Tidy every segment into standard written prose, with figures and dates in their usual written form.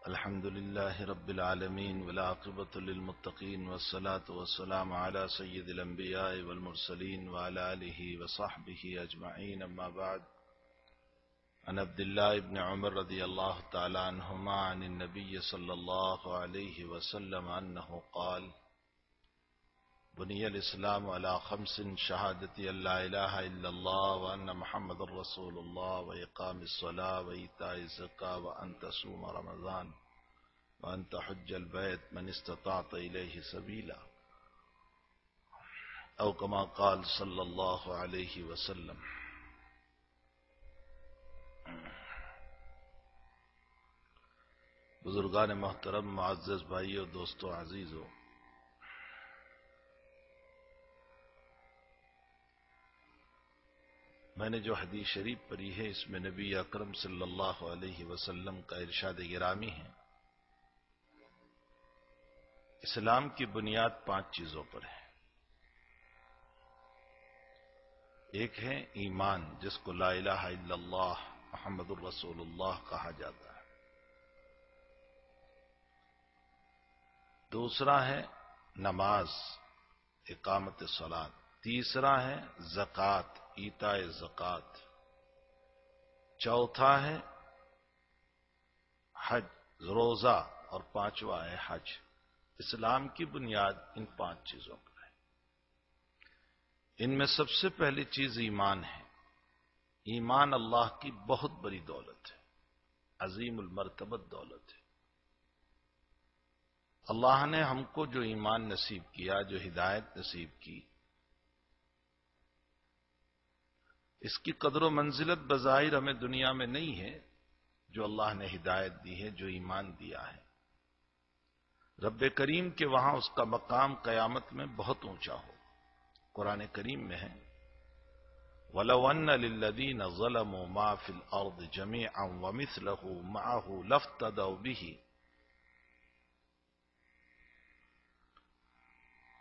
الحمد لله رب العالمين والعاقبة للمتقين والصلاة والسلام على سيد الأنبياء والمرسلين وعلى آله وصحبه أجمعين أما بعد. عن عبد الله بن عمر رضي الله تعالى عنهما عن النبي صلى الله عليه وسلم أنه قال: بني الإسلام على 5: شهادة أن لا إله إلا الله وأن محمد رسول الله وإقام الصلاة وإيتاء الزكاة وأن تصوم رمضان وأن تحج البيت من استطعت إليه سبيلا، أو كما قال صلى الله عليه وسلم. بزرگان محترم، معزز بھائیو، دوستو، عزیزو، میں نے جو حدیث شریف پڑھی ہے اس میں نبی اکرم صلی اللہ علیہ وسلم کا ارشاد گرامی ہے: اسلام کی بنیاد 5 چیزوں پر ہے. ایک ہے ایمان، جس کو لا الہ الا اللہ محمد الرسول اللہ کہا جاتا ہے. دوسرا ہے نماز، اقامت صلاۃ. تیسرا ہے زکوٰۃ، ایتاء زکوٰۃ. چوتھا ہے حج، روزہ. اور پانچواں ہے حج. اسلام کی بنیاد ان 5 چیزوں پر ہے. ان میں سب سے پہلی چیز ایمان ہے. ایمان اللہ کی بہت بڑی دولت ہے، عظیم المرتبت دولت ہے. اللہ نے ہم کو جو ایمان نصیب کیا، جو ہدایت نصیب کی، اس کی قدر و منزلت بظاہر ہمیں دنیا میں نہیں ہے. جو اللہ نے ہدایت دی ہے، جو ایمان دیا ہے، رب کریم کے وہاں اس کا مقام قیامت میں بہت اونچا ہو. قرآن کریم میں ہے: وَلَوْ أَنَّ لِلَّذِينَ ظَلَمُوا مَا فِي الْأَرْضِ جَمِيعًا وَمِثْلَهُ مَعَهُ لَافْتَدَوْا بِهِ.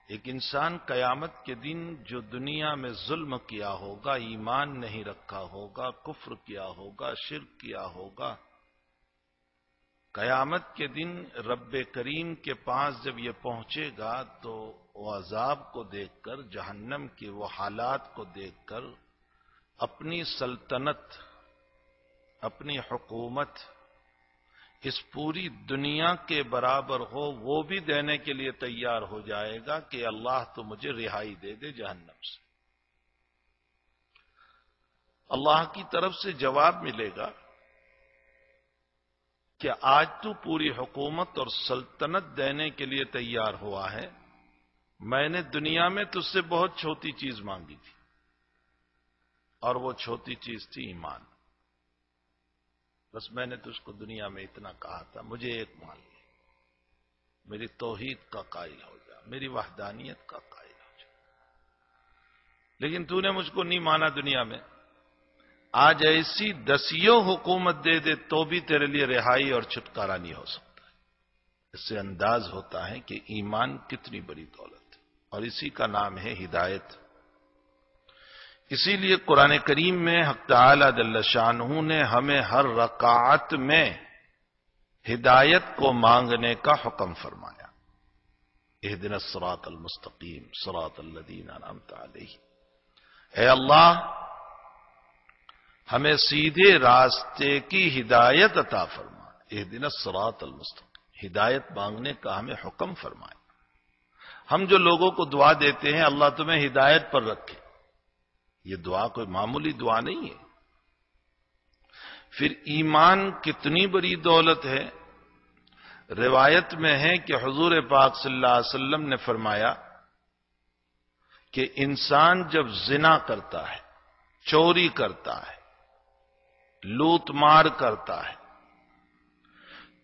ایک انسان قیامت کے دن جو دنیا میں ظلم کیا ہوگا، ایمان نہیں رکھا ہوگا، کفر کیا ہوگا، شرک کیا ہوگا، قیامت کے دن رب کریم کے پاس جب یہ پہنچے گا تو وہ عذاب کو دیکھ کر، جہنم کے وہ حالات کو دیکھ کر، اپنی سلطنت، اپنی حکومت اس پوری دنیا کے برابر ہو وہ بھی دینے کے لیے تیار ہو جائے گا کہ اللہ تو مجھے رہائی دے دے جہنم سے. اللہ کی طرف سے جواب ملے گا کہ آج تو پوری حکومت اور سلطنت دینے کے لیے تیار ہوا ہے. میں نے دنیا میں تجھ سے بہت چھوٹی چیز مانگی تھی، اور وہ چھوٹی چیز تھی ایمان. بس میں نے تجھ کو دنیا میں اتنا کہا تھا، مجھے ایک مان لے، میری توحید کا قائل ہو جا، میری وحدانیت کا قائل ہو جا. لیکن تو نے مجھ کو نہیں مانا دنیا میں. آج ایسی 10 حکومت دے دے تو بھی تیرے لیے رہائی اور چھٹکارا نہیں ہو سکتا. اس سے انداز ہوتا ہے کہ ایمان کتنی بڑی دولت ہے، اور اسی کا نام ہے ہدایت. اسی لیے قرآن کریم میں حق تعالی جل شانہ نے ہمیں ہر رکعت میں ہدایت کو مانگنے کا حکم فرمایا: اہدنا الصراط المستقیم صراط الذین انعمت علیہم. اے اللہ، ہمیں سیدھے راستے کی ہدایت عطا فرما. اہدنا الصراط المستقیم، ہدایت مانگنے کا ہمیں حکم فرمایا. ہم جو لوگوں کو دعا دیتے ہیں اللہ تمہیں ہدایت پر رکھے، یہ دعا کوئی معمولی دعا نہیں ہے. پھر ایمان کتنی بڑی دولت ہے. روایت میں ہے کہ حضور پاک صلی اللہ علیہ وسلم نے فرمایا کہ انسان جب زنا کرتا ہے، چوری کرتا ہے، لوٹ مار کرتا ہے،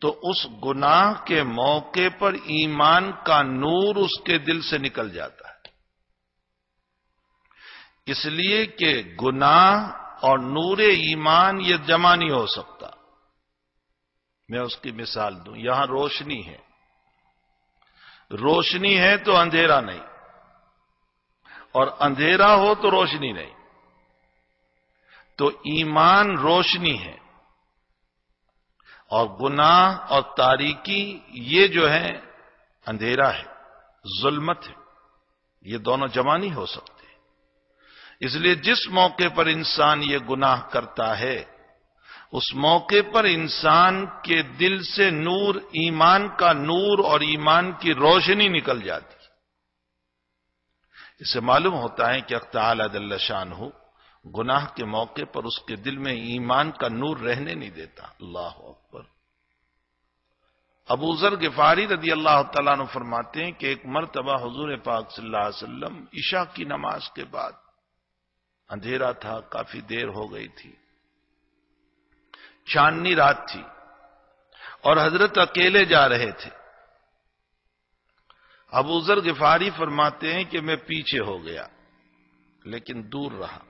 تو اس گناہ کے موقع پر ایمان کا نور اس کے دل سے نکل جاتا ہے. اس لیے کہ گناہ اور نور ایمان یہ جمع نہیں ہو سکتا. میں اس کی مثال دوں. یہاں روشنی ہے، روشنی ہے تو اندھیرا نہیں، اور اندھیرا ہو تو روشنی نہیں. تو ایمان روشنی ہے اور گناہ اور تاریکی یہ جو ہے اندھیرا ہے، ظلمت ہے، یہ دونوں جمع نہیں ہو سکتے۔ اس لیے جس موقع پر انسان یہ گناہ کرتا ہے اس موقع پر انسان کے دل سے نور، ایمان کا نور اور ایمان کی روشنی نکل جاتی۔ اس سے معلوم ہوتا ہے کہ اللہ تعالی جل شانہ گناہ کے موقع پر اس کے دل میں ایمان کا نور رہنے نہیں دیتا۔ اللہ اکبر۔ ابو ذر غفاری رضی اللہ تعالیٰ عنہ فرماتے ہیں کہ ایک مرتبہ حضور پاک صلی اللہ علیہ وسلم عشاء کی نماز کے بعد، اندھیرا تھا، کافی دیر ہو گئی تھی، چاندنی رات تھی، اور حضرت اکیلے جا رہے تھے۔ ابو ذر غفاری فرماتے ہیں کہ میں پیچھے ہو گیا لیکن دور رہا۔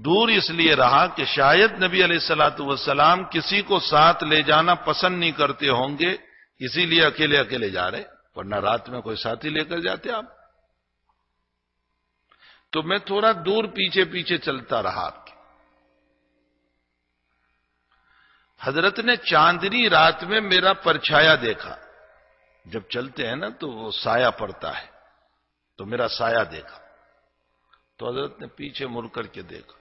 دور اس لیے رہا کہ شاید نبی علیہ الصلوۃ والسلام کسی کو ساتھ لے جانا پسند نہیں کرتے ہوں گے، اسی لیے اکیلے اکیلے جا رہے، ورنہ رات میں کوئی ساتھی لے کر جاتے آپ۔ تو میں تھوڑا دور پیچھے پیچھے چلتا رہا آپ کے۔ حضرت نے چاندنی رات میں میرا پرچھایا دیکھا، جب چلتے ہیں نا تو وہ سایہ پڑتا ہے، تو میرا سایہ دیکھا، تو حضرت نے پیچھے مڑ کر کے دیکھا،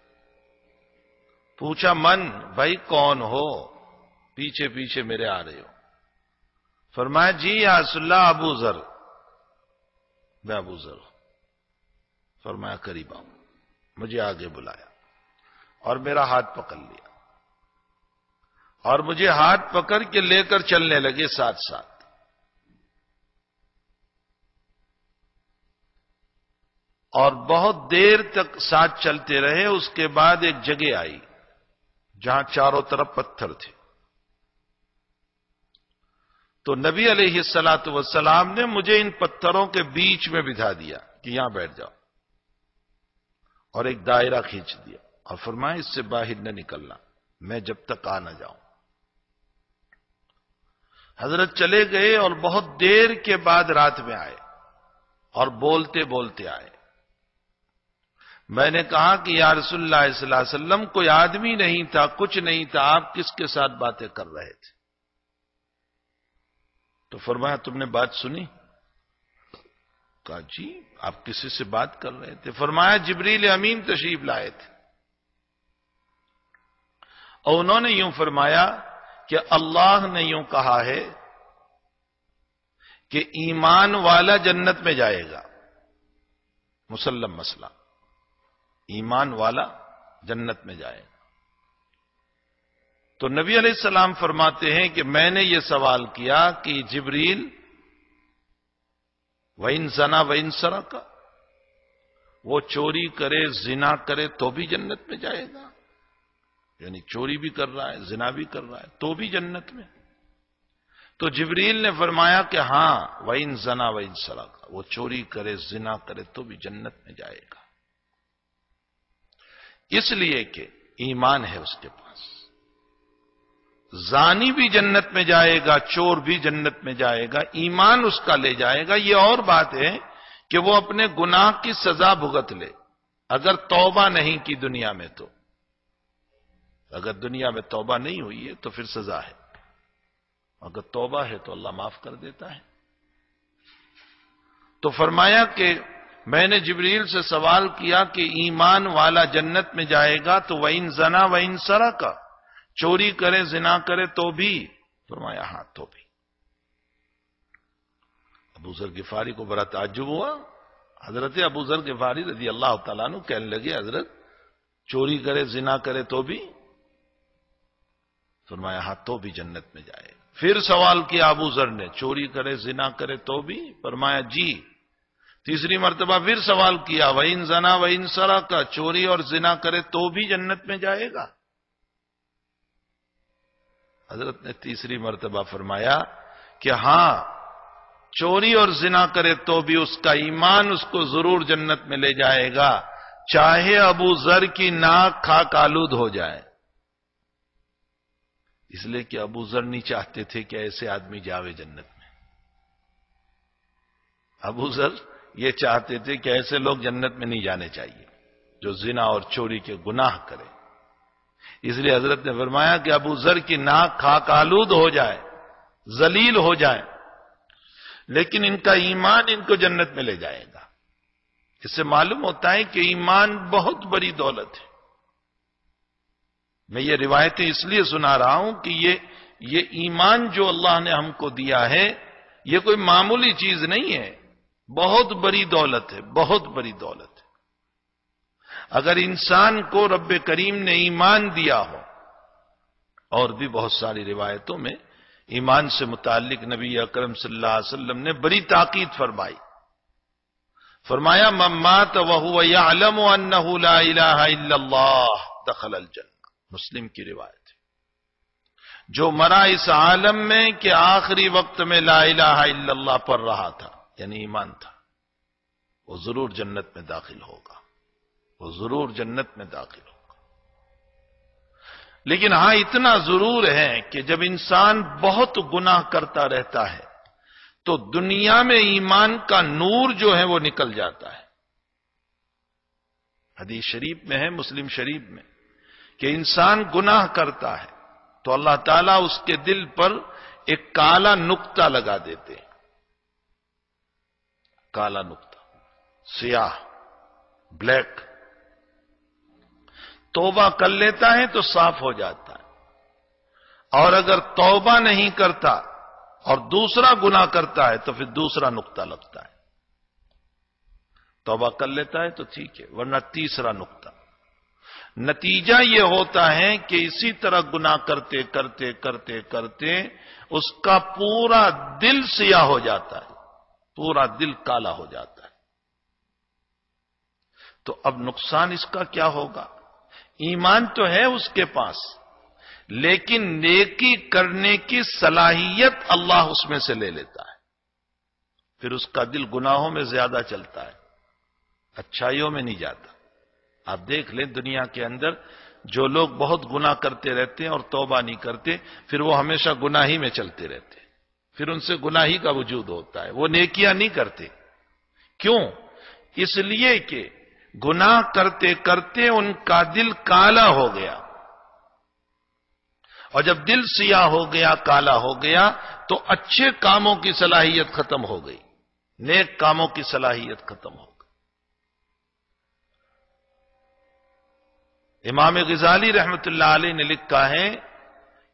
پوچھا من بھائی کون ہو، پیچھے پیچھے میرے آ رہے ہو؟ فرمایا جی یا رسول اللہ ابو ذر، میں ابو ذر ہوں۔ فرمایا قریب آؤ، مجھے آگے بلایا اور میرا ہاتھ پکڑ لیا اور مجھے ہاتھ پکڑ کے لے کر چلنے لگے ساتھ ساتھ۔ اور بہت دیر تک ساتھ چلتے رہے۔ اس کے بعد ایک جگہ آئی جہاں چاروں طرف پتھر تھے، تو نبی علیہ الصلوۃ والسلام نے مجھے ان پتھروں کے بیچ میں بٹھا دیا کہ یہاں بیٹھ جاؤ، اور ایک دائرہ کھینچ دیا اور فرمایا اس سے باہر نہ نکلنا میں جب تک آ نہ جاؤں۔ حضرت چلے گئے اور بہت دیر کے بعد رات میں آئے اور بولتے بولتے آئے۔ میں نے کہا کہ یا رسول اللہ صلی اللہ علیہ وسلم کوئی آدمی نہیں تھا، کچھ نہیں تھا، آپ کس کے ساتھ باتیں کر رہے تھے؟ تو فرمایا تم نے بات سنی؟ کہا جی آپ کسی سے بات کر رہے تھے؟ فرمایا جبریل امین تشریف لائے تھے اور انہوں نے یوں فرمایا کہ اللہ نے یوں کہا ہے کہ ایمان والا جنت میں جائے گا، مسلم مسئلہ، ایمان والا جنت میں جائے گا۔ تو نبی علیہ السلام فرماتے ہیں کہ میں نے یہ سوال کیا کہ جبریل وَإِن زَنَا وَإِن سَرَقَ، وہ چوری کرے زنا کرے تو بھی جنت میں جائے گا؟ یعنی چوری بھی کر رہا ہے، زنا بھی کر رہا ہے تو بھی جنت میں؟ تو جبریل نے فرمایا کہ ہاں وَإِن زَنَا وَإِن سَرَقَ، وہ چوری کرے زنا کرے تو بھی جنت میں جائے گا، اس لیے کہ ایمان ہے اس کے پاس۔ زانی بھی جنت میں جائے گا، چور بھی جنت میں جائے گا، ایمان اس کا لے جائے گا۔ یہ اور بات ہے کہ وہ اپنے گناہ کی سزا بھگت لے، اگر توبہ نہیں کی دنیا میں تو، اگر دنیا میں توبہ نہیں ہوئی ہے تو پھر سزا ہے، اگر توبہ ہے تو اللہ معاف کر دیتا ہے۔ تو فرمایا کہ میں نے جبریل سے سوال کیا کہ ایمان والا جنت میں جائے گا تو وَإِن زَنَا وَإِن سَرَقَ، چوری کرے زنا کرے تو بھی؟ فرمایا ہاں تو بھی۔ ابو ذر غفاری کو بڑا تعجب ہوا۔ حضرت ابو ذر غفاری رضی اللہ تعالیٰ عنہ کہنے لگے حضرت چوری کرے زنا کرے تو بھی؟ فرمایا ہاں تو بھی جنت میں جائے گا۔ پھر سوال کیا ابو ذر نے چوری کرے زنا کرے تو بھی؟ فرمایا جی۔ تیسری مرتبہ پھر سوال کیا وَإِن زَنَا وَإِن سَرَقَ، چوری اور زنا کرے تو بھی جنت میں جائے گا؟ حضرت نے تیسری مرتبہ فرمایا کہ ہاں چوری اور زنا کرے تو بھی اس کا ایمان اس کو ضرور جنت میں لے جائے گا، چاہے ابو ذر کی ناک خاک آلود ہو جائے۔ اس لیے کہ ابو ذر نہیں چاہتے تھے کہ ایسے آدمی جاوے جنت میں، ابو ذر یہ چاہتے تھے کہ ایسے لوگ جنت میں نہیں جانے چاہیے جو زنا اور چوری کے گناہ کرے۔ اس لیے حضرت نے فرمایا کہ ابو ذر کی ناک خاک آلود ہو جائے، ذلیل ہو جائے، لیکن ان کا ایمان ان کو جنت میں لے جائے گا۔ اس سے معلوم ہوتا ہے کہ ایمان بہت بڑی دولت ہے۔ میں یہ روایتیں اس لیے سنا رہا ہوں کہ یہ ایمان جو اللہ نے ہم کو دیا ہے، یہ کوئی معمولی چیز نہیں ہے، بہت بڑی دولت ہے، بہت بڑی دولت ہے۔ اگر انسان کو رب کریم نے ایمان دیا ہو، اور بھی بہت ساری روایتوں میں ایمان سے متعلق نبی اکرم صلی اللہ علیہ وسلم نے بڑی تاکید فرمائی۔ فرمایا من مات وهو يعلم انه لا الہ الا اللہ دخل الجنہ، مسلم کی روایت ہے۔ جو مرا اس عالم میں کہ آخری وقت میں لا الہ الا اللہ پڑھ رہا تھا، یعنی ایمان تھا، وہ ضرور جنت میں داخل ہوگا، وہ ضرور جنت میں داخل ہوگا۔ لیکن ہاں اتنا ضرور ہے کہ جب انسان بہت گناہ کرتا رہتا ہے تو دنیا میں ایمان کا نور جو ہے وہ نکل جاتا ہے۔ حدیث شریف میں ہے، مسلم شریف میں، کہ انسان گناہ کرتا ہے تو اللہ تعالیٰ اس کے دل پر ایک کالا نقطہ لگا دیتے ہیں، کالا نقطہ، سیاہ، بلیک۔ توبہ کر لیتا ہے تو صاف ہو جاتا ہے، اور اگر توبہ نہیں کرتا اور دوسرا گناہ کرتا ہے تو پھر دوسرا نقطہ لگتا ہے۔ توبہ کر لیتا ہے تو ٹھیک ہے، ورنہ تیسرا نقطہ۔ نتیجہ یہ ہوتا ہے کہ اسی طرح گناہ کرتے کرتے کرتے کرتے اس کا پورا دل سیاہ ہو جاتا ہے، پورا دل کالا ہو جاتا ہے۔ تو اب نقصان اس کا کیا ہوگا؟ ایمان تو ہے اس کے پاس، لیکن نیکی کرنے کی صلاحیت اللہ اس میں سے لے لیتا ہے، پھر اس کا دل گناہوں میں زیادہ چلتا ہے، اچھائیوں میں نہیں جاتا۔ آپ دیکھ لیں دنیا کے اندر جو لوگ بہت گناہ کرتے رہتے ہیں اور توبہ نہیں کرتے، پھر وہ ہمیشہ گناہ ہی میں چلتے رہتے ہیں، پھر ان سے گناہی کا وجود ہوتا ہے، وہ نیکیاں نہیں کرتے۔ کیوں؟ اس لیے کہ گناہ کرتے کرتے ان کا دل کالا ہو گیا، اور جب دل سیاہ ہو گیا، کالا ہو گیا، تو اچھے کاموں کی صلاحیت ختم ہو گئی، نیک کاموں کی صلاحیت ختم ہو گئی۔ امام غزالی رحمت اللہ علیہ نے لکھا ہے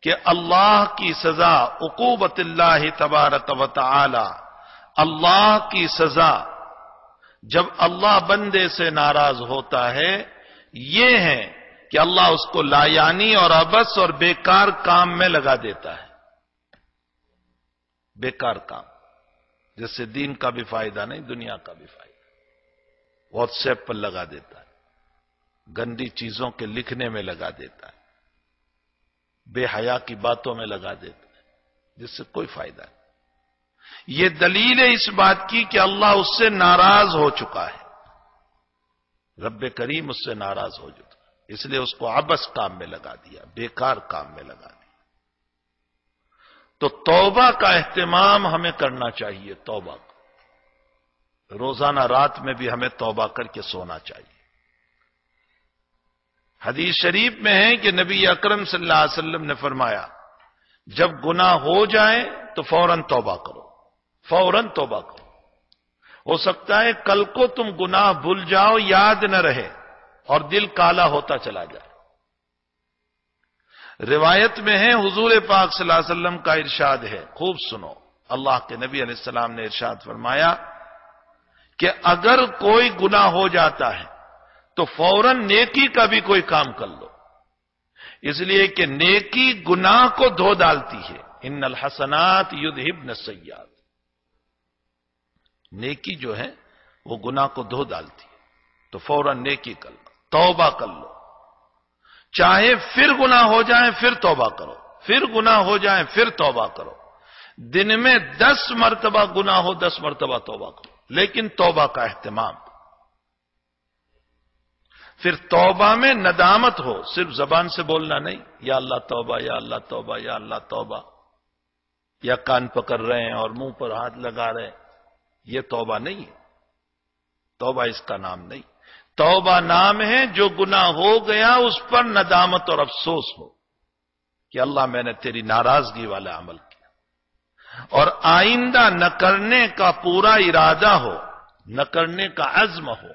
کہ اللہ کی سزا، عقوبت اللہ تبارک و تعالی، اللہ کی سزا جب اللہ بندے سے ناراض ہوتا ہے، یہ ہے کہ اللہ اس کو لایانی اور عبث اور بیکار کام میں لگا دیتا ہے۔ بیکار کام، جس سے دین کا بھی فائدہ نہیں، دنیا کا بھی فائدہ۔ واٹس ایپ پر لگا دیتا ہے، گندی چیزوں کے لکھنے میں لگا دیتا ہے، بے حیا کی باتوں میں لگا دیتا ہے، جس سے کوئی فائدہ نہیں۔ یہ دلیل ہے اس بات کی کہ اللہ اس سے ناراض ہو چکا ہے، رب کریم اس سے ناراض ہو چکا ہے، اس لیے اس کو عبث کام میں لگا دیا، بیکار کام میں لگا دیا۔ تو توبہ کا اہتمام ہمیں کرنا چاہیے، توبہ کو روزانہ رات میں بھی ہمیں توبہ کر کے سونا چاہیے۔ حدیث شریف میں ہے کہ نبی اکرم صلی اللہ علیہ وسلم نے فرمایا، جب گناہ ہو جائے تو فوراً توبہ کرو، فوراً توبہ کرو۔ ہو سکتا ہے کل کو تم گناہ بھول جاؤ، یاد نہ رہے، اور دل کالا ہوتا چلا جائے۔ روایت میں ہے حضور پاک صلی اللہ علیہ وسلم کا ارشاد ہے، خوب سنو، اللہ کے نبی علیہ السلام نے ارشاد فرمایا کہ اگر کوئی گناہ ہو جاتا ہے تو فوراً نیکی کا بھی کوئی کام کر لو، اس لیے کہ نیکی گناہ کو دھو ڈالتی ہے، ان الحسنات یذہبن السیئات۔ نیکی جو ہے وہ گناہ کو دھو ڈالتی ہے، تو فوراً نیکی کر لو، توبہ کر لو، چاہے پھر گناہ ہو جائیں پھر توبہ کرو، پھر گناہ ہو جائیں پھر توبہ کرو، دن میں 10 مرتبہ گناہ ہو 10 مرتبہ توبہ کرو، لیکن توبہ کا اہتمام۔ پھر توبہ میں ندامت ہو، صرف زبان سے بولنا نہیں، یا اللہ توبہ، یا اللہ توبہ، یا اللہ توبہ، یا کان پکڑ رہے ہیں اور منہ پر ہاتھ لگا رہے ہیں، یہ توبہ نہیں ہے، توبہ اس کا نام نہیں۔ توبہ نام ہے جو گناہ ہو گیا اس پر ندامت اور افسوس ہو کہ اللہ میں نے تیری ناراضگی والا عمل کیا، اور آئندہ نہ کرنے کا پورا ارادہ ہو، نہ کرنے کا عزم ہو،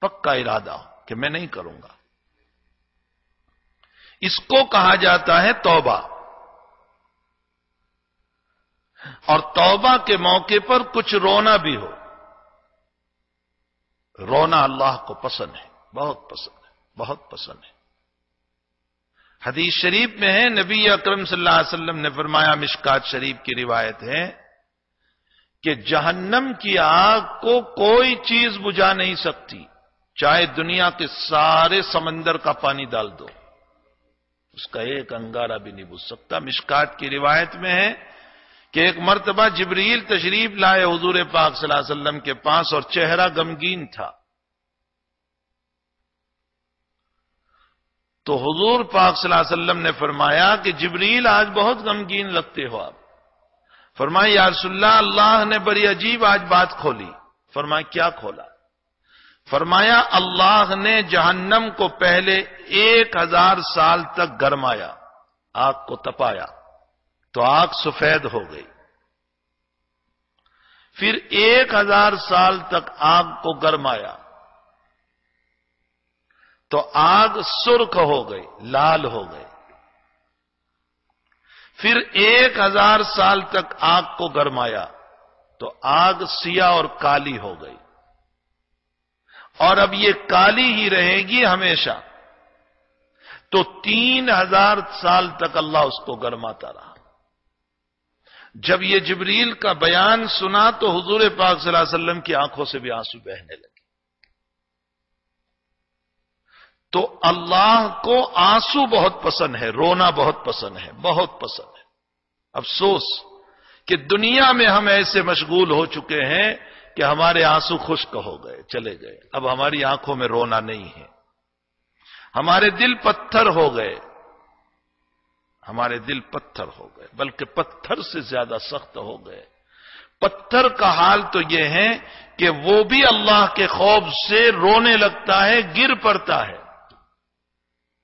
پکا ارادہ ہو کہ میں نہیں کروں گا. اس کو کہا جاتا ہے توبہ. اور توبہ کے موقع پر کچھ رونا بھی ہو. رونا اللہ کو پسند ہے، بہت پسند ہے، بہت پسند ہے. حدیث شریف میں ہے، نبی اکرم صلی اللہ علیہ وسلم نے فرمایا، مشکات شریف کی روایت ہے کہ جہنم کی آگ کو کوئی چیز بجھا نہیں سکتی، چاہے دنیا کے سارے سمندر کا پانی ڈال دو، اس کا ایک انگارہ بھی نہیں بجھ سکتا. مشکات کی روایت میں ہے کہ ایک مرتبہ جبریل تشریف لائے حضور پاک صلی اللہ علیہ وسلم کے پاس اور چہرہ غمگین تھا. تو حضور پاک صلی اللہ علیہ وسلم نے فرمایا کہ جبریل آج بہت غمگین لگتے ہو آپ. فرمایا یا رسول اللہ، اللہ نے بڑی عجیب آج بات کھولی. فرمایا کیا کھولا؟ فرمایا اللہ نے جہنم کو پہلے 1000 سال تک گرمایا، آگ کو تپایا تو آگ سفید ہو گئی. پھر 1000 سال تک آگ کو گرمایا تو آگ سرخ ہو گئی، لال ہو گئی. پھر 1000 سال تک آگ کو گرمایا تو آگ سیاہ اور کالی ہو گئی. اور اب یہ کالی ہی رہے گی ہمیشہ. تو 3000 سال تک اللہ اس کو گرماتا رہا. جب یہ جبریل کا بیان سنا تو حضور پاک صلی اللہ علیہ وسلم کی آنکھوں سے بھی آنسو بہنے لگے. تو اللہ کو آنسو بہت پسند ہے، رونا بہت پسند ہے، بہت پسند ہے. افسوس کہ دنیا میں ہم ایسے مشغول ہو چکے ہیں کہ ہمارے آنسو خشک ہو گئے، چلے گئے. اب ہماری آنکھوں میں رونا نہیں ہے. ہمارے دل پتھر ہو گئے، ہمارے دل پتھر ہو گئے، بلکہ پتھر سے زیادہ سخت ہو گئے. پتھر کا حال تو یہ ہے کہ وہ بھی اللہ کے خوف سے رونے لگتا ہے، گر پڑتا ہے.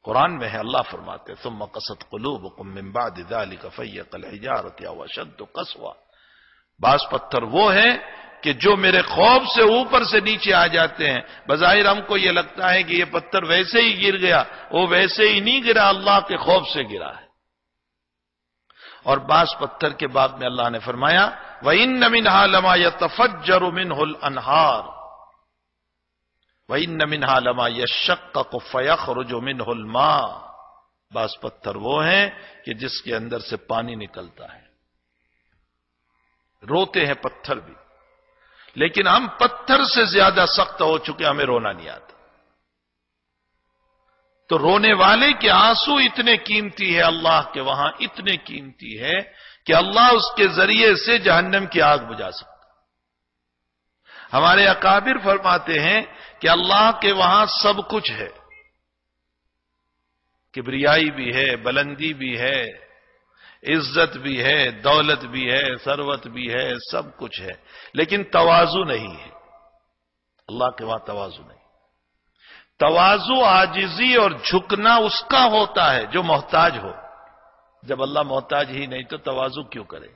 قرآن میں ہے، اللہ فرماتے ثم قست قلوبکم من بعد ذلك فهي كالحجارة او اشد قسوة. بعض پتھر وہ ہیں کہ جو میرے خوف سے اوپر سے نیچے آ جاتے ہیں. بظاہر ہم کو یہ لگتا ہے کہ یہ پتھر ویسے ہی گر گیا، وہ ویسے ہی نہیں گرا، اللہ کے خوف سے گرا ہے. اور بعض پتھر کے باب میں اللہ نے فرمایا وَإِنَّ مِنْهَا لَمَا يَتَفَجَّرُ مِنْهُ الْأَنْهَارُ وَإِنَّ مِنْهَا لَمَا يَشَّقَّقُ فَيَخْرُجُ مِنْهُ الْمَاءُ. بعض پتھر وہ ہیں کہ جس کے اندر سے پانی نکلتا ہے. روتے ہیں پتھر بھی، لیکن ہم پتھر سے زیادہ سخت ہو چکے، ہمیں رونا نہیں آتا. تو رونے والے کے آنسو اتنے قیمتی ہے، اللہ کے وہاں اتنے قیمتی ہے کہ اللہ اس کے ذریعے سے جہنم کی آگ بجھا سکتا. ہمارے اکابر فرماتے ہیں کہ اللہ کے وہاں سب کچھ ہے، کبریائی بھی ہے، بلندی بھی ہے، عزت بھی ہے، دولت بھی ہے، ثروت بھی ہے، سب کچھ ہے، لیکن تواضع نہیں ہے. اللہ کے وہاں تواضع نہیں. تواضع عاجزی اور جھکنا اس کا ہوتا ہے جو محتاج ہو. جب اللہ محتاج ہی نہیں تو تواضع کیوں کرے؟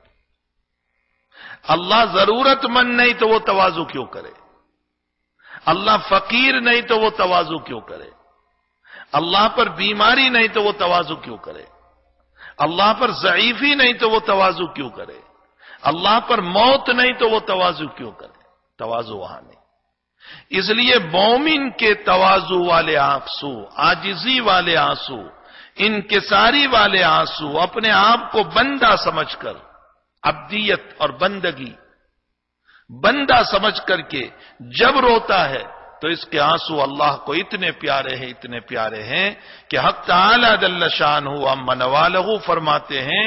اللہ ضرورت مند نہیں تو وہ تواضع کیوں کرے؟ اللہ فقیر نہیں تو وہ تواضع کیوں کرے؟ اللہ پر بیماری نہیں تو وہ تواضع کیوں کرے؟ اللہ پر ضعیفی نہیں تو وہ تواضع کیوں کرے؟ اللہ پر موت نہیں تو وہ تواضع کیوں کرے؟ تواضع وہاں نہیں. اس لیے مومن کے تواضع والے آنسو، عاجزی والے آنسو، انکساری والے آنسو، اپنے آپ کو بندہ سمجھ کر، عبدیت اور بندگی، بندہ سمجھ کر کے جب روتا ہے تو اس کے آنسو اللہ کو اتنے پیارے ہیں، اتنے پیارے ہیں کہ حق تعالی جل شانہ عما نوالہ فرماتے ہیں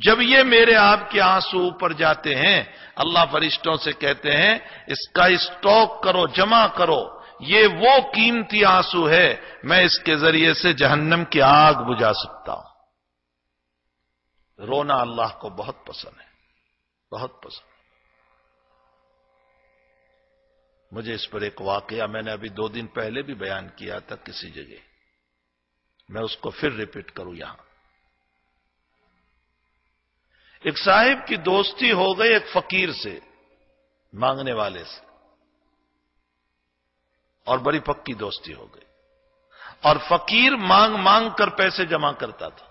جب یہ میرے آپ کے آنسو اوپر جاتے ہیں، اللہ فرشتوں سے کہتے ہیں اس کا اسٹاک کرو، جمع کرو، یہ وہ قیمتی آنسو ہے، میں اس کے ذریعے سے جہنم کی آگ بجھا سکتا ہوں. رونا اللہ کو بہت پسند ہے، بہت پسند. مجھے اس پر ایک واقعہ میں نے ابھی 2 دن پہلے بھی بیان کیا تھا کسی جگہ، میں اس کو پھر ریپیٹ کروں یہاں۔ ایک صاحب کی دوستی ہو گئی ایک فقیر سے، مانگنے والے سے، اور بڑی پکی دوستی ہو گئی، اور فقیر مانگ مانگ کر پیسے جمع کرتا تھا،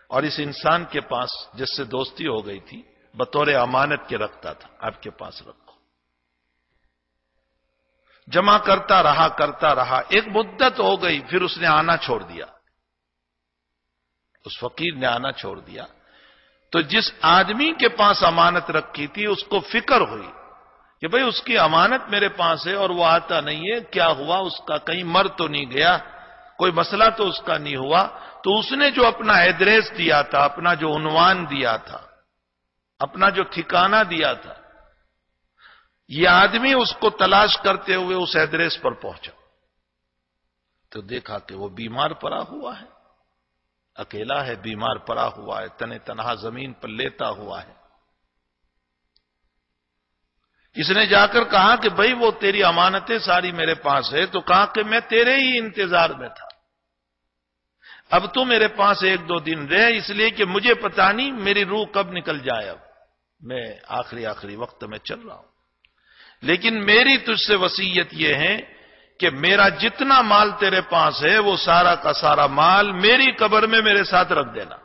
اور اس انسان کے پاس جس سے دوستی ہو گئی تھی بطور امانت کے رکھتا تھا، آپ کے پاس رکھو۔ جمع کرتا رہا، ایک مدت ہو گئی، پھر اس نے آنا چھوڑ دیا، اس فقیر نے آنا چھوڑ دیا۔ تو جس آدمی کے پاس امانت رکھی تھی اس کو فکر ہوئی کہ بھئی اس کی امانت میرے پاس ہے اور وہ آتا نہیں ہے، کیا ہوا اس کا، کہیں مر تو نہیں گیا، کوئی مسئلہ تو اس کا نہیں ہوا۔ تو اس نے جو اپنا ایڈریس دیا تھا، اپنا جو عنوان دیا تھا، اپنا جو ٹھکانہ دیا تھا، یہ آدمی اس کو تلاش کرتے ہوئے اس ایڈریس پر پہنچا تو دیکھا کہ وہ بیمار پڑا ہوا ہے، اکیلا ہے، بیمار پڑا ہوا ہے، تنے تنہا زمین پر لیتا ہوا ہے۔ اس نے جا کر کہا کہ بھئی وہ تیری امانتیں ساری میرے پاس ہے، تو کہا کہ میں تیرے ہی انتظار میں تھا، اب تو میرے پاس 1-2 دن رہے، اس لیے کہ مجھے پتا نہیں میری روح کب نکل جائے، اب میں آخری وقت میں چل رہا ہوں، لیکن میری تجھ سے وصیت یہ ہے کہ میرا جتنا مال تیرے پاس ہے وہ سارا کا سارا مال میری قبر میں میرے ساتھ رکھ دینا۔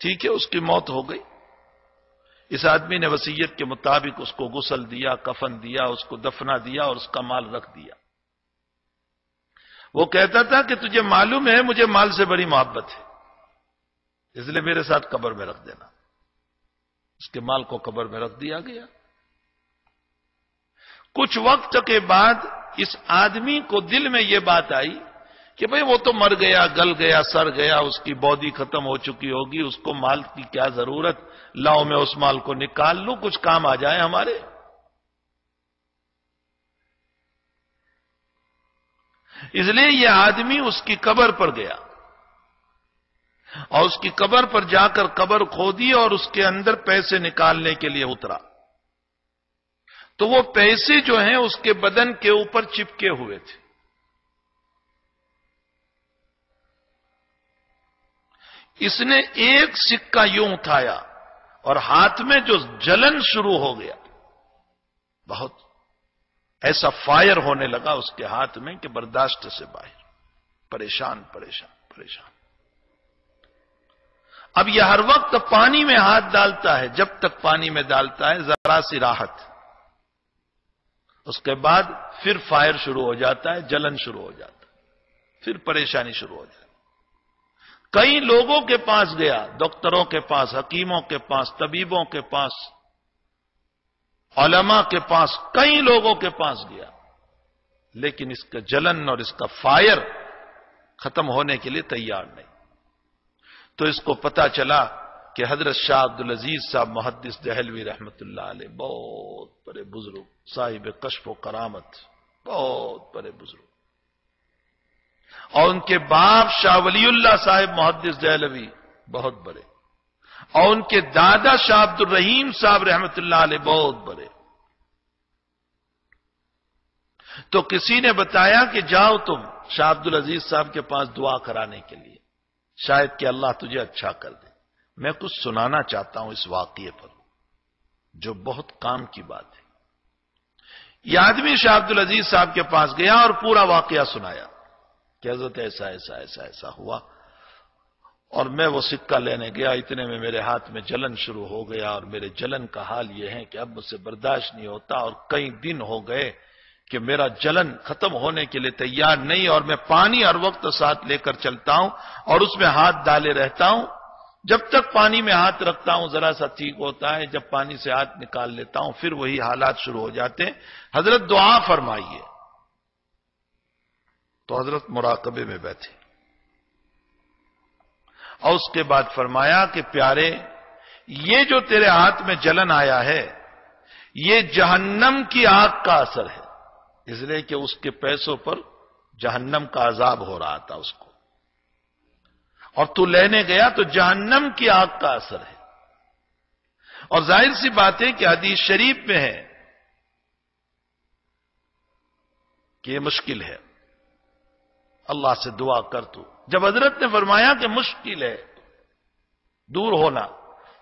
ٹھیک ہے، اس کی موت ہو گئی۔ اس آدمی نے وصیت کے مطابق اس کو غسل دیا، کفن دیا، اس کو دفنا دیا اور اس کا مال رکھ دیا۔ وہ کہتا تھا کہ تجھے معلوم ہے مجھے مال سے بڑی محبت ہے، اس لیے میرے ساتھ قبر میں رکھ دینا۔ اس کے مال کو قبر میں رکھ دیا گیا۔ کچھ وقت کے بعد اس آدمی کو دل میں یہ بات آئی کہ بھئی وہ تو مر گیا، گل گیا، سر گیا، اس کی بودی ختم ہو چکی ہوگی، اس کو مال کی کیا ضرورت، لاؤ میں اس مال کو نکال لوں، کچھ کام آ جائے ہمارے۔ اس لیے یہ آدمی اس کی قبر پر گیا اور اس کی قبر پر جا کر قبر کھودی اور اس کے اندر پیسے نکالنے کے لیے اترا، تو وہ پیسے جو ہیں اس کے بدن کے اوپر چپکے ہوئے تھے۔ اس نے ایک سکہ یوں اٹھایا اور ہاتھ میں جو جلن شروع ہو گیا، بہت ایسا فائر ہونے لگا اس کے ہاتھ میں کہ برداشت سے باہر، پریشان۔ اب یہ ہر وقت پانی میں ہاتھ ڈالتا ہے، جب تک پانی میں ڈالتا ہے ذرا سی راحت، اس کے بعد پھر فائر شروع ہو جاتا ہے، جلن شروع ہو جاتا ہے، پھر پریشانی شروع ہو جاتی ہے۔ کئی لوگوں کے پاس گیا، ڈاکٹروں کے پاس، حکیموں کے پاس، طبیبوں کے پاس، علماء کے پاس، کئی لوگوں کے پاس گیا، لیکن اس کا جلن اور اس کا فائر ختم ہونے کے لیے تیار نہیں۔ تو اس کو پتا چلا کہ حضرت شاہ عبدالعزیز صاحب محدث دہلوی رحمت اللہ علیہ بہت بڑے بزرگ، صاحب کشف و کرامت، بہت بڑے بزرگ، اور ان کے باپ شاہ ولی اللہ صاحب محدث دہلوی بہت بڑے، اور ان کے دادا شاہ عبد الرحیم صاحب رحمت اللہ علیہ بہت بڑے۔ تو کسی نے بتایا کہ جاؤ تم شاہ عبدالعزیز صاحب کے پاس دعا کرانے کے لیے، شاید کہ اللہ تجھے اچھا کر دے۔ میں کچھ سنانا چاہتا ہوں اس واقعے پر جو بہت کام کی بات ہے۔ یہ آدمی شاہ عبدالعزیز صاحب کے پاس گیا اور پورا واقعہ سنایا کہ حضرت ایسا ہوا، اور میں وہ سکہ لینے گیا، اتنے میں میرے ہاتھ میں جلن شروع ہو گیا، اور میرے جلن کا حال یہ ہے کہ اب مجھ سے برداشت نہیں ہوتا، اور کئی دن ہو گئے کہ میرا جلن ختم ہونے کے لیے تیار نہیں، اور میں پانی ہر وقت ساتھ لے کر چلتا ہوں اور اس میں ہاتھ ڈالے رہتا ہوں، جب تک پانی میں ہاتھ رکھتا ہوں ذرا سا ٹھیک ہوتا ہے، جب پانی سے ہاتھ نکال لیتا ہوں پھر وہی حالات شروع ہو جاتے ہیں، حضرت دعا فرمائیے۔ تو حضرت مراقبے میں بیٹھے اور اس کے بعد فرمایا کہ پیارے، یہ جو تیرے ہاتھ میں جلن آیا ہے یہ جہنم کی آگ کا اثر ہے، اس لیے کہ اس کے پیسوں پر جہنم کا عذاب ہو رہا تھا اس کو، اور تو لینے گیا تو جہنم کی آگ کا اثر ہے، اور ظاہر سی بات ہے کہ حدیث شریف میں ہے کہ یہ مشکل ہے، اللہ سے دعا کر تو۔ جب حضرت نے فرمایا کہ مشکل ہے دور ہونا،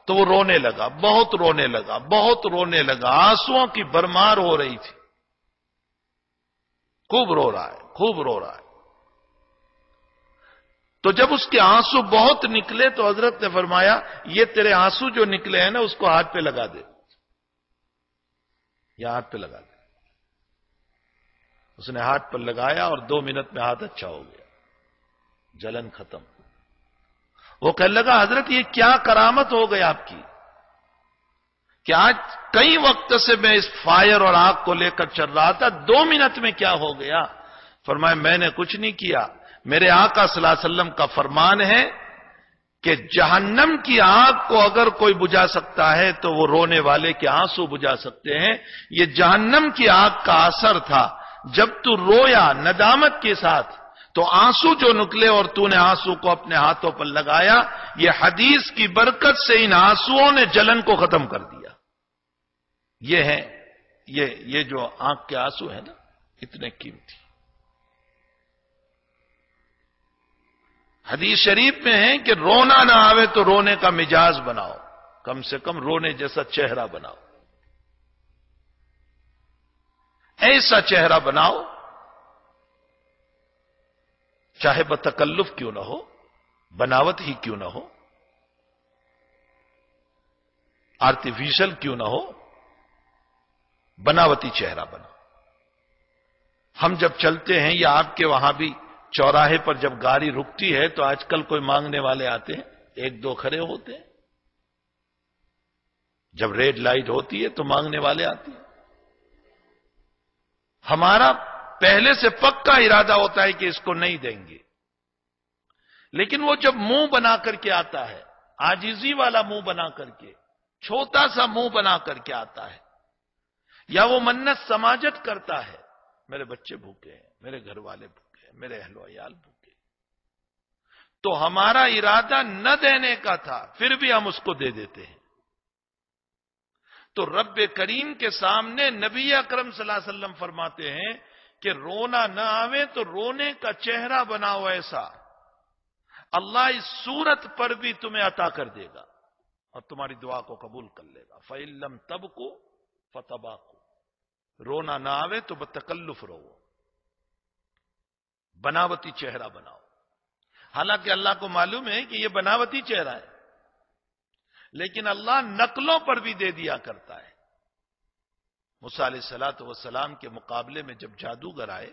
تو وہ رونے لگا، بہت رونے لگا، بہت رونے لگا، آنسوؤں کی بھرمار ہو رہی تھی، خوب رو رہا ہے، خوب رو رہا ہے۔ تو جب اس کے آنسو بہت نکلے تو حضرت نے فرمایا یہ تیرے آنسو جو نکلے ہیں نا اس کو ہاتھ پہ لگا دے، یا ہاتھ پہ لگا دے۔ اس نے ہاتھ پر لگایا اور 2 منٹ میں ہاتھ اچھا ہو گیا، جلن ختم۔ وہ کہنے لگا حضرت یہ کیا کرامت ہو گئی آپ کی کہ آج کئی وقت سے میں اس فائر اور آگ کو لے کر چل رہا تھا، 2 منٹ میں کیا ہو گیا؟ فرمایا میں نے کچھ نہیں کیا، میرے آقا صلی اللہ علیہ وسلم کا فرمان ہے کہ جہنم کی آگ کو اگر کوئی بجھا سکتا ہے تو وہ رونے والے کے آنسو بجھا سکتے ہیں۔ یہ جہنم کی آگ کا اثر تھا، جب تو رویا ندامت کے ساتھ تو آنسو جو نکلے اور تو نے آنسو کو اپنے ہاتھوں پر لگایا، یہ حدیث کی برکت سے ان آنسوؤں نے جلن کو ختم کر دیا۔ یہ ہے یہ جو آنکھ کے آنسو ہیں نا، اتنے قیمتی۔ حدیث شریف میں ہے کہ رونا نہ آوے تو رونے کا مزاج بناؤ، کم سے کم رونے جیسا چہرہ بناؤ، ایسا چہرہ بناؤ چاہے بتکلف کیوں نہ ہو، بناوٹ ہی کیوں نہ ہو، آرٹیفیشل کیوں نہ ہو، بناوٹی چہرہ بنا۔ ہم جب چلتے ہیں یا آپ کے وہاں بھی چوراہے پر جب گاڑی رکتی ہے تو آج کل کوئی مانگنے والے آتے ہیں، 1-2 کھڑے ہوتے ہیں۔ جب ریڈ لائٹ ہوتی ہے تو مانگنے والے آتے ہیں۔ ہمارا پہلے سے پکا ارادہ ہوتا ہے کہ اس کو نہیں دیں گے، لیکن وہ جب منہ بنا کر کے آتا ہے، عاجزی والا منہ بنا کر کے، چھوٹا سا منہ بنا کر کے آتا ہے، یا وہ منت سماجت کرتا ہے، میرے بچے بھوکے ہیں، میرے گھر والے بھوکے ہیں، میرے اہل و عیال بھوکے، تو ہمارا ارادہ نہ دینے کا تھا، پھر بھی ہم اس کو دے دیتے ہیں۔ تو رب کریم کے سامنے نبی اکرم صلی اللہ علیہ وسلم فرماتے ہیں کہ رونا نہ آوے تو رونے کا چہرہ بناؤ ایسا، اللہ اس صورت پر بھی تمہیں عطا کر دے گا اور تمہاری دعا کو قبول کر لے گا۔ فَإِن لَّمْ تَبْكُوا فَتَبَاكُوا، رونا نہ آوے تو بتکلف رو، بناوٹی چہرہ بناؤ۔ حالانکہ اللہ کو معلوم ہے کہ یہ بناوٹی چہرہ ہے، لیکن اللہ نقلوں پر بھی دے دیا کرتا ہے۔ موسیٰ علیہ الصلوۃ والسلام کے مقابلے میں جب جادوگر آئے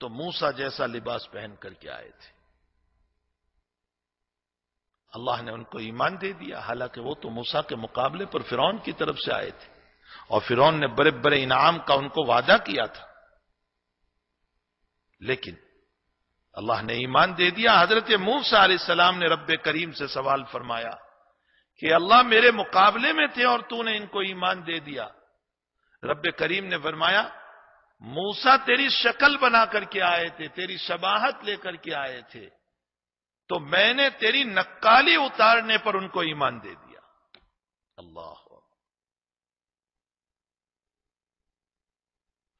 تو موسیٰ جیسا لباس پہن کر کے آئے تھے، اللہ نے ان کو ایمان دے دیا، حالانکہ وہ تو موسیٰ کے مقابلے پر فرعون کی طرف سے آئے تھے اور فرعون نے بڑے بڑے انعام کا ان کو وعدہ کیا تھا، لیکن اللہ نے ایمان دے دیا۔ حضرت موسیٰ علیہ السلام نے رب کریم سے سوال فرمایا کہ اللہ میرے مقابلے میں تھے اور تو نے ان کو ایمان دے دیا۔ رب کریم نے فرمایا موسیٰ تیری شکل بنا کر کے آئے تھے، تیری شباہت لے کر کے آئے تھے، تو میں نے تیری نقالی اتارنے پر ان کو ایمان دے دیا۔ اللہ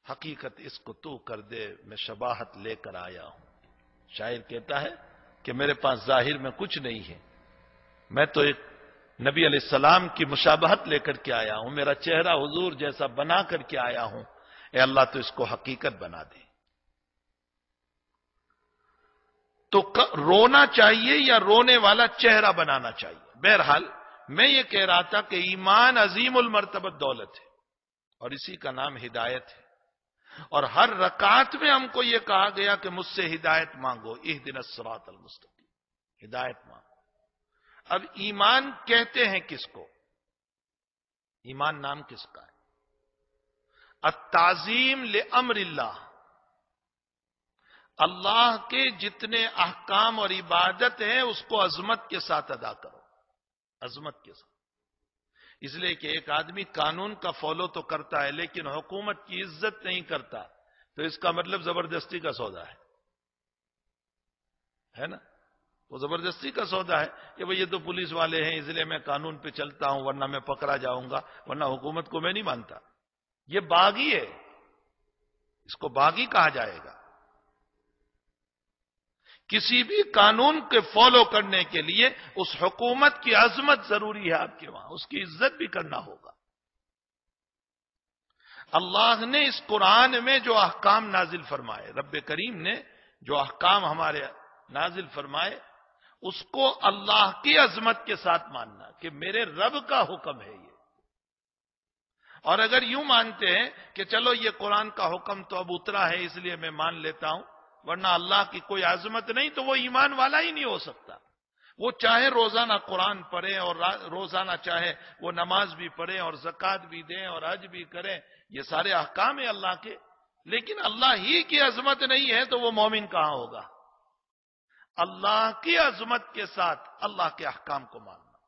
حقیقت اس کو تو کر دے، میں شباہت لے کر آیا ہوں۔ شاعر کہتا ہے کہ میرے پاس ظاہر میں کچھ نہیں ہے، میں تو ایک نبی علیہ السلام کی مشابہت لے کر کے آیا ہوں، میرا چہرہ حضور جیسا بنا کر کے آیا ہوں، اے اللہ تو اس کو حقیقت بنا دے۔ تو رونا چاہیے یا رونے والا چہرہ بنانا چاہیے؟ بہرحال میں یہ کہہ رہا تھا کہ ایمان عظیم المرتبت دولت ہے اور اسی کا نام ہدایت ہے، اور ہر رکعت میں ہم کو یہ کہا گیا کہ مجھ سے ہدایت مانگو، اہدنا الصراط المستقیم، ہدایت مانگو۔ اب ایمان کہتے ہیں کس کو؟ ایمان نام کس کا ہے؟ التعظیم لامر اللہ، اللہ کے جتنے احکام اور عبادت ہیں اس کو عظمت کے ساتھ ادا کرو، عظمت کے ساتھ۔ اس لیے کہ ایک آدمی قانون کا فالو تو کرتا ہے لیکن حکومت کی عزت نہیں کرتا، تو اس کا مطلب زبردستی کا سودا ہے نا؟ وہ زبردستی کا سودا ہے کہ بھئی یہ تو پولیس والے ہیں، اس لیے میں قانون پہ چلتا ہوں ورنہ میں پکڑا جاؤں گا، ورنہ حکومت کو میں نہیں مانتا. یہ باغی ہے، اس کو باغی کہا جائے گا. کسی بھی قانون کے فالو کرنے کے لیے اس حکومت کی عظمت ضروری ہے آپ کے وہاں، اس کی عزت بھی کرنا ہوگا. اللہ نے اس قرآن میں جو احکام نازل فرمائے، رب کریم نے جو احکام ہمارے نازل فرمائے، اس کو اللہ کی عظمت کے ساتھ ماننا کہ میرے رب کا حکم ہے یہ. اور اگر یوں مانتے ہیں کہ چلو یہ قرآن کا حکم تو اب اترا ہے اس لیے میں مان لیتا ہوں، ورنہ اللہ کی کوئی عظمت نہیں، تو وہ ایمان والا ہی نہیں ہو سکتا. وہ چاہے روزانہ قرآن پڑھیں اور روزانہ چاہے وہ نماز بھی پڑھیں اور زکوٰۃ بھی دیں اور حج بھی کریں، یہ سارے احکام ہیں اللہ کے، لیکن اللہ ہی کی عظمت نہیں ہے تو وہ مومن کہاں ہوگا؟ اللہ کی عظمت کے ساتھ اللہ کے احکام کو ماننا،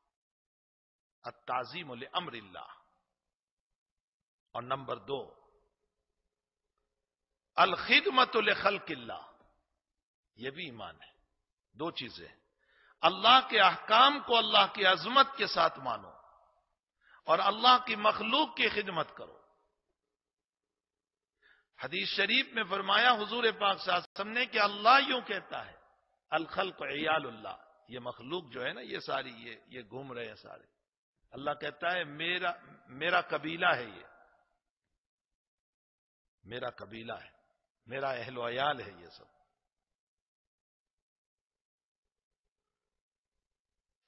التعظیم لامر اللہ. اور نمبر 2، الخدمت لخلق اللہ، یہ بھی ایمان ہے. 2 چیزیں، اللہ کے احکام کو اللہ کی عظمت کے ساتھ مانو اور اللہ کی مخلوق کی خدمت کرو. حدیث شریف میں فرمایا حضور پاک صلی اللہ علیہ وسلم نے کہ اللہ یوں کہتا ہے، الخلق عیال اللہ، یہ مخلوق جو ہے نا، یہ ساری یہ گھوم رہے ہیں سارے، اللہ کہتا ہے میرا قبیلہ ہے، یہ میرا قبیلہ ہے، میرا اہل و عیال ہے یہ سب.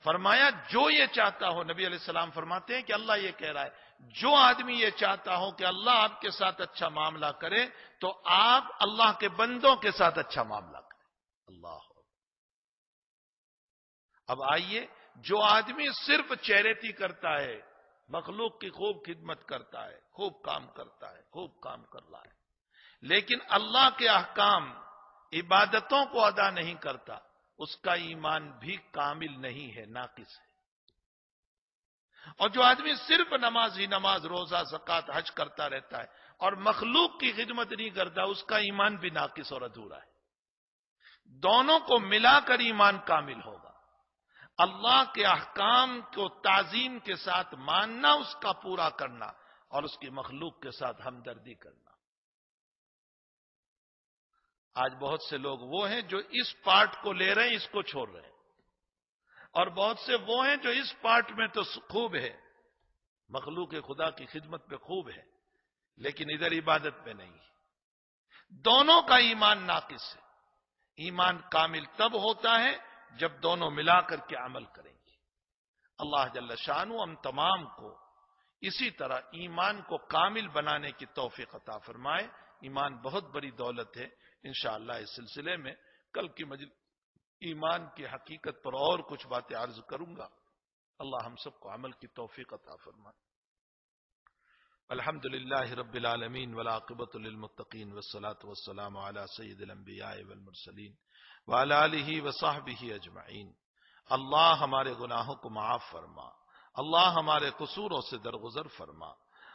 فرمایا جو یہ چاہتا ہو، نبی علیہ السلام فرماتے ہیں کہ اللہ یہ کہہ رہا ہے، جو آدمی یہ چاہتا ہو کہ اللہ آپ کے ساتھ اچھا معاملہ کرے تو آپ اللہ کے بندوں کے ساتھ اچھا معاملہ کریں. اللہ. اب آئیے، جو آدمی صرف چیریٹی کرتا ہے، مخلوق کی خوب خدمت کرتا ہے، خوب کام کرتا ہے، خوب کام کر رہا ہے، لیکن اللہ کے احکام عبادتوں کو ادا نہیں کرتا، اس کا ایمان بھی کامل نہیں ہے، ناقص ہے. اور جو آدمی صرف نماز ہی نماز، روزہ، زکوٰۃ، حج کرتا رہتا ہے اور مخلوق کی خدمت نہیں کرتا، اس کا ایمان بھی ناقص اور ادھورا ہے. دونوں کو ملا کر ایمان کامل ہوگا. اللہ کے احکام کو تعظیم کے ساتھ ماننا، اس کا پورا کرنا، اور اس کی مخلوق کے ساتھ ہمدردی کرنا. آج بہت سے لوگ وہ ہیں جو اس پارٹ کو لے رہے ہیں، اس کو چھوڑ رہے ہیں، اور بہت سے وہ ہیں جو اس پارٹ میں تو خوب ہے، مخلوق خدا کی خدمت پہ خوب ہے، لیکن ادھر عبادت پہ نہیں. دونوں کا ایمان ناقص ہے. ایمان کامل تب ہوتا ہے جب دونوں ملا کر کے عمل کریں گے. اللہ جل شانہ ہم تمام کو اسی طرح ایمان کو کامل بنانے کی توفیق عطا فرمائے. ایمان بہت بڑی دولت ہے. انشاءاللہ اس سلسلے میں کل کی مجلس ایمان کی حقیقت پر اور کچھ باتیں عرض کروں گا. اللہ ہم سب کو عمل کی توفیق عطا فرمائے. الحمدللہ رب العالمین والعاقبۃ للمتقین والصلاۃ والسلام علی سید الانبیاء والمرسلین وعلی آلہ وصحبہ اجمعین. اللہ ہمارے گناہوں کو معاف فرما، اللہ ہمارے قصوروں سے درگزر فرما.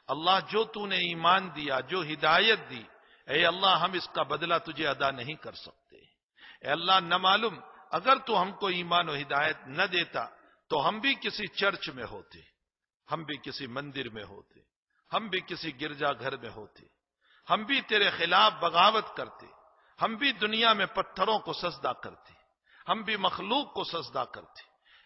اللہ جو تو نے ایمان دیا، جو ہدایت دی، اے اللہ ہم اس کا بدلہ تجھے ادا نہیں کر سکتے. اے اللہ نہ معلوم اگر تو ہم کو ایمان و ہدایت نہ دیتا تو ہم بھی کسی چرچ میں ہوتے، ہم بھی کسی مندر میں ہوتے، ہم بھی کسی گرجا گھر میں ہوتے، ہم بھی تیرے خلاف بغاوت کرتے، ہم بھی دنیا میں پتھروں کو سجدہ کرتے، ہم بھی مخلوق کو سجدہ کرتے.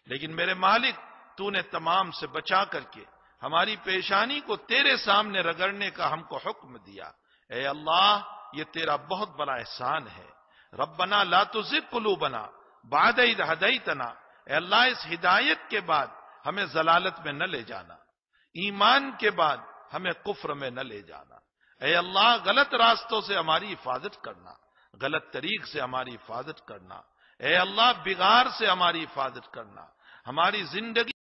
لیکن میرے مالک تو نے تمام سے بچا کر کے ہماری پیشانی کو تیرے سامنے رگڑنے کا ہم کو حکم دیا. اے اللہ یہ تیرا بہت بڑا احسان ہے. ربنا لا تزغ قلوبنا بعد اذ ہدیتنا. اے اللہ اس ہدایت کے بعد ہمیں ضلالت میں نہ لے جانا، ایمان کے بعد ہمیں کفر میں نہ لے جانا. اے اللہ غلط راستوں سے ہماری حفاظت کرنا، غلط طریق سے ہماری حفاظت کرنا. اے اللہ بغار سے ہماری حفاظت کرنا. ہماری زندگی